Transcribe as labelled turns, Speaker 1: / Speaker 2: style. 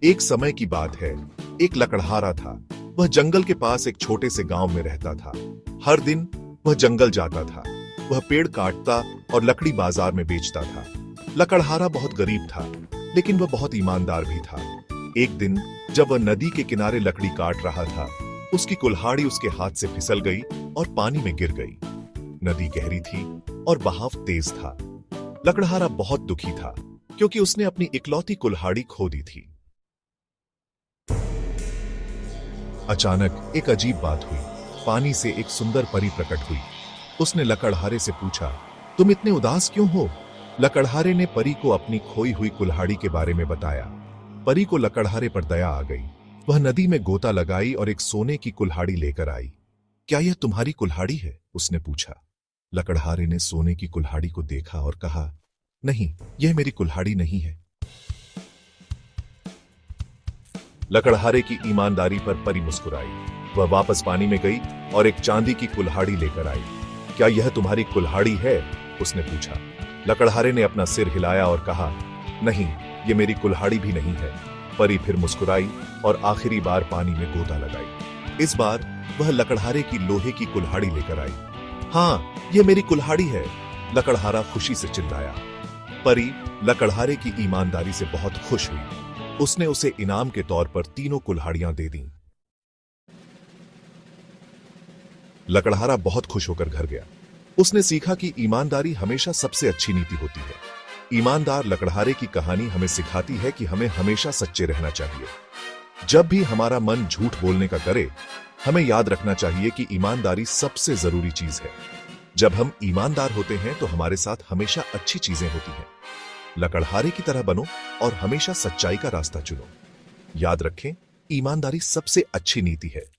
Speaker 1: एक समय की बात है। एक लकड़हारा था। वह जंगल के पास एक छोटे से गांव में रहता था। हर दिन वह जंगल जाता था। वह पेड़ काटता और लकड़ी बाजार में बेचता था। लकड़हारा बहुत गरीब था, लेकिन वह बहुत ईमानदार भी था। एक दिन जब वह नदी के किनारे लकड़ी काट रहा था, उसकी कुल्हाड़ी उसके हाथ से फिसल गई और पानी में गिर गई। नदी गहरी थी और बहाव तेज था। लकड़हारा बहुत दुखी था, क्योंकि उसने अपनी इकलौती कुल्हाड़ी खो दी थी। अचानक एक अजीब बात हुई। पानी से एक सुंदर परी प्रकट हुई। उसने लकड़हारे से पूछा, तुम इतने उदास क्यों हो? लकड़हारे ने परी को अपनी खोई हुई कुल्हाड़ी के बारे में बताया। परी को लकड़हारे पर दया आ गई। वह नदी में गोता लगाई और एक सोने की कुल्हाड़ी लेकर आई। क्या यह तुम्हारी कुल्हाड़ी है? उसने पूछा। लकड़हारे ने सोने की कुल्हाड़ी को देखा और कहा, नहीं, यह मेरी कुल्हाड़ी नहीं है। लकड़हारे की ईमानदारी पर परी मुस्कुराई। वह वापस पानी में गई और एक चांदी की कुल्हाड़ी लेकर आई। क्या यह तुम्हारी कुल्हाड़ी है? उसने पूछा। लकड़हारे ने अपना सिर हिलाया और कहा, नहीं, यह मेरी कुल्हाड़ी भी नहीं है। परी फिर मुस्कुराई और आखिरी बार पानी में गोता लगाई। इस बार वह लकड़हारे की लोहे की कुल्हाड़ी लेकर आई। हाँ, यह मेरी कुल्हाड़ी है, लकड़हारा खुशी से चिल्लाया। परी लकड़हारे की ईमानदारी से बहुत खुश हुई। उसने उसे इनाम के तौर पर तीनों कुल्हाड़ियां दे दीं। लकड़हारा बहुत खुश होकर घर गया। उसने सीखा कि ईमानदारी हमेशा सबसे अच्छी नीति होती है। ईमानदार लकड़हारे की कहानी हमें सिखाती है कि हमें हमेशा सच्चे रहना चाहिए। जब भी हमारा मन झूठ बोलने का करे, हमें याद रखना चाहिए कि ईमानदारी सबसे जरूरी चीज है। जब हम ईमानदार होते हैं तो हमारे साथ हमेशा अच्छी चीजें होती हैं। लकड़हारे की तरह बनो और हमेशा सच्चाई का रास्ता चुनो। याद रखें, ईमानदारी सबसे अच्छी नीति है।